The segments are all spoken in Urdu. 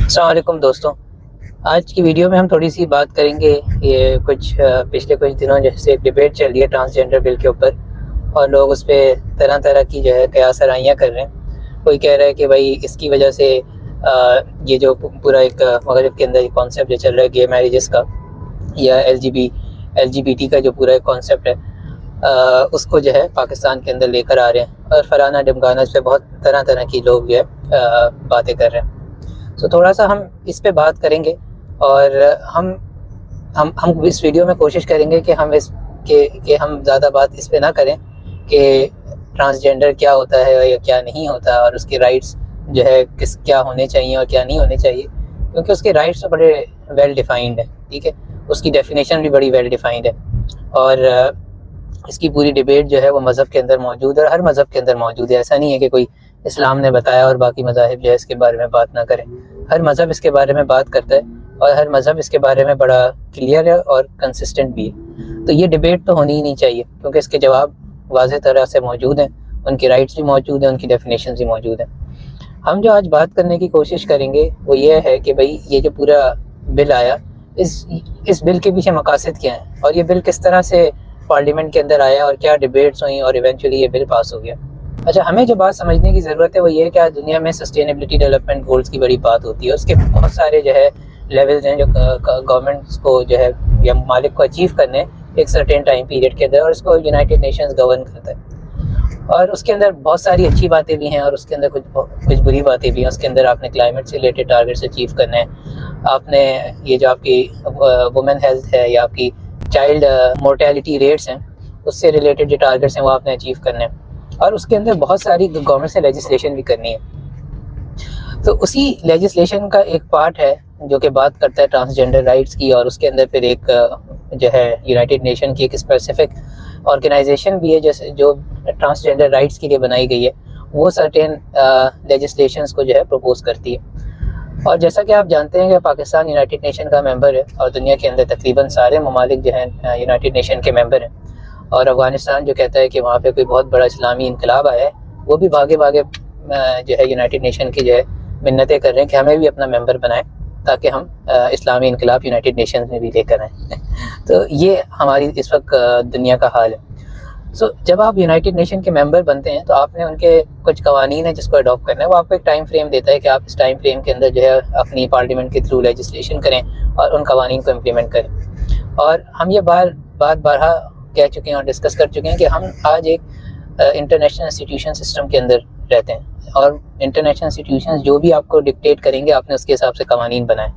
السلام علیکم دوستوں، آج کی ویڈیو میں ہم تھوڑی سی بات کریں گے۔ یہ پچھلے کچھ دنوں جیسے ایک ڈیبیٹ چل رہی ہے ٹرانسجنڈر بل کے اوپر، اور لوگ اس پہ طرح طرح کی قیاس آرائیاں کر رہے ہیں۔ کوئی کہہ رہا ہے کہ بھائی اس کی وجہ سے یہ جو پورا ایک مغرب کے اندر کانسیپٹ جو چل رہا ہے گے میریجز کا یا ایل جی بی ٹی کا جو پورا ایک کانسیپٹ ہے، اس کو پاکستان کے اندر لے کر آ رہے ہیں، اور فلانا ڈمکانا اس پہ بہت طرح طرح کی لوگ باتیں کر رہے ہیں۔ تو تھوڑا سا ہم اس پہ بات کریں گے، اور ہم اس ویڈیو میں کوشش کریں گے کہ ہم زیادہ بات اس پہ نہ کریں کہ ٹرانسجنڈر کیا ہوتا ہے یا کیا نہیں ہوتا، اور اس کے رائٹس کیا ہونے چاہیے اور کیا نہیں ہونے چاہیے، کیونکہ اس کے رائٹس تو بڑے ویل ڈیفائنڈ ہیں، ٹھیک ہے، اس کی ڈیفینیشن بھی بڑی ویل ڈیفائنڈ ہے، اور اس کی پوری ڈیبیٹ وہ مذہب کے اندر موجود ہے، اور ہر مذہب کے اندر موجود ہے۔ ایسا نہیں ہے کہ کوئی اسلام نے بتایا اور باقی مذاہب اس کے بارے میں بات نہ کریں۔ ہر مذہب اس کے بارے میں بات کرتا ہے، اور ہر مذہب اس کے بارے میں بڑا کلیئر ہے اور کنسسٹنٹ بھی ہے۔ تو یہ ڈیبیٹ تو ہونی ہی نہیں چاہیے، کیونکہ اس کے جواب واضح طرح سے موجود ہیں، ان کے رائٹس بھی موجود ہیں، ان کی ڈیفینیشنز بھی موجود ہیں۔ ہم جو آج بات کرنے کی کوشش کریں گے وہ یہ ہے کہ بھئی یہ جو پورا بل آیا، اس بل کے پیچھے مقاصد کیا ہیں، اور یہ بل کس طرح سے پارلیمنٹ کے اندر آیا، اور کیا ڈیبیٹس ہوئیں، اور ایونچولی یہ بل پاس ہو گیا۔ اچھا، ہمیں جو بات سمجھنے کی ضرورت ہے وہ یہ ہے کہ آج دنیا میں سسٹینیبلٹی ڈیولپمنٹ گولز کی بڑی بات ہوتی ہے، اس کے بہت سارے لیولز ہیں جو گورنمنٹس کو یا ممالک کو اچیو کرنے ایک سرٹین ٹائم پیریڈ کے اندر، اور اس کو یونائٹڈ نیشنز گورن کرتا ہے، اور اس کے اندر بہت ساری اچھی باتیں بھی ہیں، اور اس کے اندر کچھ بری باتیں بھی ہیں۔ اس کے اندر آپ نے کلائمیٹ سے ریلیٹڈ ٹارگیٹس اچیو کرنے ہیں، آپ نے یہ جو آپ کی وومن ہیلتھ ہے یا آپ کی چائلڈ مورٹیلٹی ریٹس ہیں، اس سے ریلیٹڈ جو ٹارگیٹس ہیں وہ آپ نے اچیو کرنے ہیں، اور اس کے اندر بہت ساری گورنمنٹ سے لیجسلیشن بھی کرنی ہے۔ تو اسی لیجسلیشن کا ایک پارٹ ہے جو کہ بات کرتا ہے ٹرانسجنڈر رائٹس کی، اور اس کے اندر پھر ایک یونائٹڈ نیشن کی ایک اسپیسیفک آرگنائزیشن بھی ہے جو ٹرانسجنڈر رائٹس کے لیے بنائی گئی ہے، وہ سرٹین لیجسلیشنز کو پروپوز کرتی ہے۔ اور جیسا کہ آپ جانتے ہیں کہ پاکستان یونائٹڈ نیشن کا ممبر ہے، اور دنیا کے اندر تقریباً سارے ممالک یونائٹڈ نیشن کے ممبر ہیں، اور افغانستان جو کہتا ہے کہ وہاں پہ کوئی بہت بڑا اسلامی انقلاب آیا ہے، وہ بھی بھاگے یونائٹڈ نیشن کی منتیں کر رہے ہیں کہ ہمیں بھی اپنا ممبر بنائیں تاکہ ہم اسلامی انقلاب یونائٹڈ نیشنز میں بھی لے کر آئیں۔ تو یہ ہماری اس وقت دنیا کا حال ہے۔ جب آپ یونائٹڈ نیشن کے ممبر بنتے ہیں تو آپ نے ان کے کچھ قوانین ہیں جس کو اڈاپٹ کرنا ہے، وہ آپ کو ایک ٹائم فریم دیتا ہے کہ آپ اس ٹائم فریم کے اندر اپنی پارلیمنٹ کے تھرو لیجسلیشن کریں اور ان قوانین کو امپلیمنٹ کریں۔ اور ہم یہ بارہا کہہ چکے ہیں اور ڈسکس کر چکے ہیں کہ ہم آج ایک انٹرنیشنل انسٹیٹیوشن سسٹم کے اندر رہتے ہیں، اور انٹرنیشنل انسٹیٹیوشنز جو بھی آپ کو ڈکٹیٹ کریں گے آپ نے اس کے حساب سے قوانین بنائیں۔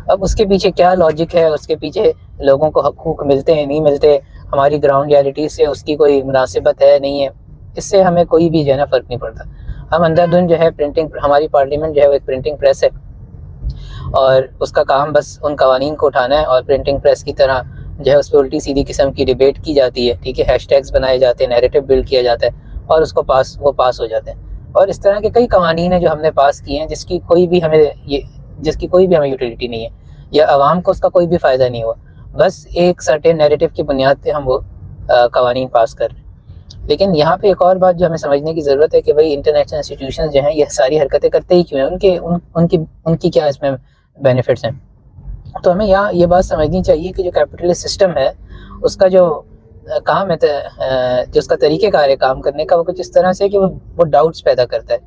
اب اس کے پیچھے کیا لاجک ہے، اس کے پیچھے لوگوں کو حقوق ملتے ہیں نہیں ملتے، ہماری گراؤنڈ ریالٹی سے اس کی کوئی مناسبت ہے نہیں ہے، اس سے ہمیں کوئی بھی فرق نہیں پڑتا۔ ہم اندر دھن پرنٹنگ، ہماری پارلیمنٹ ایک پرنٹنگ پریس ہے، اور اس کا کام بس ان قوانین کو اٹھانا ہے، اور پرنٹنگ پریس کی طرح اس پہ الٹی سیدھی قسم کی ڈیبیٹ کی جاتی ہے، ٹھیک ہے، ہیش ٹیگز بنائے جاتے ہیں، نیریٹو بلڈ کیا جاتا ہے، اور اس کو پاس ہو جاتے ہیں۔ اور اس طرح کے کئی قوانین ہیں جو ہم نے پاس کیے ہیں جس کی کوئی بھی ہمیں یوٹیلیٹی نہیں ہے، یا عوام کو اس کا کوئی بھی فائدہ نہیں ہوا، بس ایک سرٹین نیریٹو کی بنیاد پہ ہم وہ قوانین پاس کر رہے ہیں۔ لیکن یہاں پہ ایک اور بات جو ہمیں سمجھنے کی ضرورت ہے کہ بھئی انٹرنیشنل انسٹیٹیوشنز یہ ساری حرکتیں کرتے ہی کیوں ہیں، ان کی کیا اس میں بینیفٹس ہیں۔ تو ہمیں یہاں یہ بات سمجھنی چاہیے کہ جو کیپٹلسٹ سسٹم ہے اس کا جو کام ہے، جو اس کا طریقہ کار ہے کام کرنے کا، وہ کچھ اس طرح سے کہ وہ ڈاؤٹس پیدا کرتا ہے،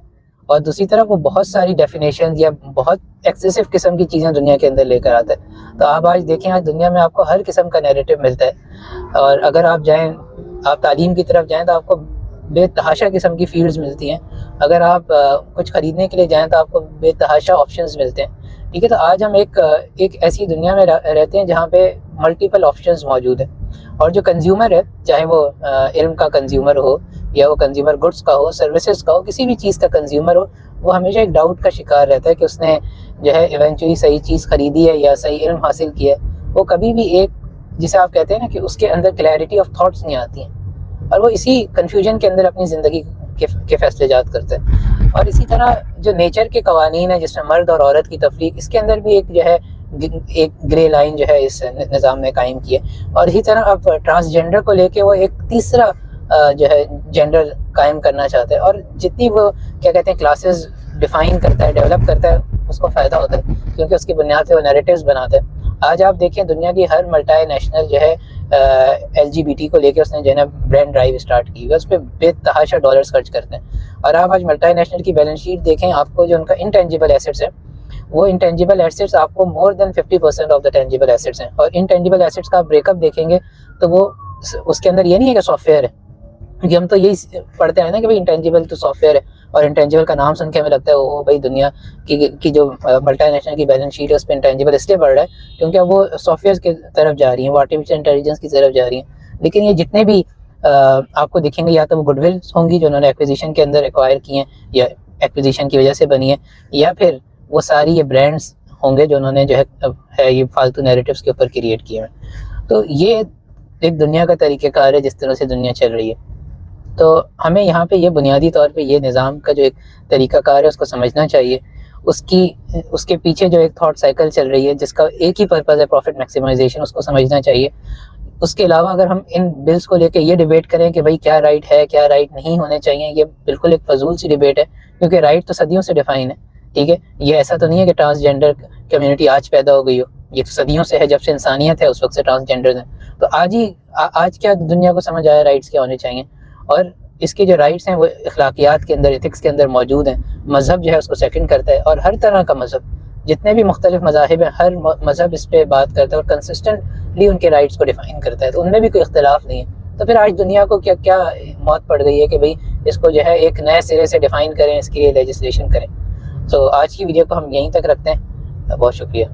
اور دوسری طرف وہ بہت ساری ڈیفینیشنز یا بہت ایکسیسو قسم کی چیزیں دنیا کے اندر لے کر آتا ہے۔ تو آپ آج دیکھیں، آج دنیا میں آپ کو ہر قسم کا نیریٹو ملتا ہے، اور اگر آپ تعلیم کی طرف جائیں تو آپ کو بے تحاشا قسم کی فیلڈز ملتی ہیں، اگر آپ کچھ خریدنے کے لیے جائیں تو آپ کو بے تحاشا آپشنز ملتے ہیں، ٹھیک ہے۔ تو آج ہم ایک ایسی دنیا میں رہتے ہیں جہاں پہ ملٹیپل آپشنز موجود ہیں، اور جو کنزیومر ہے، چاہے وہ علم کا کنزیومر ہو یا وہ کنزیومر گڈس کا ہو، سروسز کا ہو، کسی بھی چیز کا کنزیومر ہو، وہ ہمیشہ ایک ڈاؤٹ کا شکار رہتا ہے کہ اس نے ایونچولی صحیح چیز خریدی ہے یا صحیح علم حاصل کیا ہے۔ وہ کبھی بھی ایک، جسے آپ کہتے ہیں نا کہ اس کے اندر کلیئرٹی آف تھاٹس نہیں آتی ہیں، اور وہ اسی کنفیوژن کے اندر اپنی زندگی کے فیصلے جات کرتے ہیں۔ اور اسی طرح جو نیچر کے قوانین ہیں جس میں مرد اور عورت کی تفریق، اس کے اندر بھی ایک گرے لائن اس نظام میں قائم کی ہے، اور اسی طرح اب ٹرانسجنڈر کو لے کے وہ ایک تیسرا جینڈر قائم کرنا چاہتا ہے، اور جتنی وہ کیا کہتے ہیں کلاسز ڈیفائن کرتا ہے، ڈیولپ کرتا ہے، اس کو فائدہ ہوتا ہے کیونکہ اس کی بنیاد سے وہ نیریٹیوز بناتا ہے۔ آج آپ دیکھیں دنیا کی ہر ملٹی نیشنل جو ہے LGBT کو لے کے اس نے جو ہے نا برانڈ ڈرائیو اسٹارٹ کی ہوئی ہے، اس پہ بے تحاشا ڈالرز خرچ کرتے ہیں۔ اور آپ آج ملٹی نیشنل کی بیلنس شیٹ دیکھیں، آپ کو جو ان کا انٹینجیبل ایسیٹس ہیں، وہ انٹینجیبل ایسیٹس آپ کو مور دین 50% آف دا ٹینجیبل ایسیٹس ہیں، اور انٹینجیبل ایسیٹس کا آپ بریک اپ دیکھیں گے تو وہ اس کے اندر یہ نہیں ہے کہ سافٹ ویئر ہے، کیونکہ ہم تو یہی پڑھتے ہیں نا کہ بھائی انٹینجیبل تو سافٹ ویئر ہے، اور انٹینجیبل کا نام سن کے ہمیں لگتا ہے وہ بھائی دنیا کی جو ملٹی نیشنل کی بیلنس شیٹ ہے اس پہ انٹینجیبل اس لیے بڑھ رہا ہے کیونکہ اب وہ سافٹ ویئر کی طرف جا رہی ہیں، وہ آرٹیفیشیل انٹیلیجنس کی طرف جا رہی ہیں۔ لیکن یہ جتنے بھی آپ کو دکھیں گے یا تو وہ گڈ ولس ہوں گی جو انہوں نے ایکوزیشن کے اندر ایکوائر کی ہیں یا ایکوزیشن کی وجہ سے بنی ہے، یا پھر وہ ساری یہ برانڈس ہوں گے جو انہوں نے جو ہے یہ فالتو نیریٹیوز کے اوپر کریٹ کیے ہیں۔ تو یہ ایک دنیا کا طریقہ کار ہے جس طرح سے دنیا چل رہی ہے۔ تو ہمیں یہاں پہ یہ بنیادی طور پہ یہ نظام کا جو ایک طریقہ کار ہے اس کو سمجھنا چاہیے، اس کے پیچھے جو ایک تھاٹ سائیکل چل رہی ہے جس کا ایک ہی پرپز ہے پروفٹ میکسیمائزیشن، اس کو سمجھنا چاہیے۔ اس کے علاوہ اگر ہم ان بلز کو لے کے یہ ڈیبیٹ کریں کہ بھائی کیا رائٹ ہے کیا رائٹ نہیں ہونے چاہیے، یہ بالکل ایک فضول سی ڈیبیٹ ہے، کیونکہ رائٹ تو صدیوں سے ڈیفائن ہے، ٹھیک ہے۔ یہ ایسا تو نہیں ہے کہ ٹرانسجینڈر کمیونٹی آج پیدا ہو گئی ہو، یہ تو صدیوں سے ہے، جب سے انسانیت ہے اس وقت سے ٹرانسجینڈر ہیں۔ تو آج کیا دنیا کو سمجھ آیا رائٹس کیا ہونے چاہیے، اور اس کے جو رائٹس ہیں وہ اخلاقیات کے اندر، ایتھکس کے اندر موجود ہیں۔ مذہب جو ہے اس کو سیکنڈ کرتا ہے، اور ہر طرح کا مذہب، جتنے بھی مختلف مذاہب ہیں، ہر مذہب اس پہ بات کرتا ہے اور کنسسٹنٹلی ان کے رائٹس کو ڈیفائن کرتا ہے، تو ان میں بھی کوئی اختلاف نہیں ہے۔ تو پھر آج دنیا کو کیا موت پڑ گئی ہے کہ بھئی اس کو جو ہے ایک نئے سرے سے ڈیفائن کریں، اس کے لیے لیجسلیشن کریں۔ تو آج کی ویڈیو کو ہم یہیں تک رکھتے ہیں، بہت شکریہ۔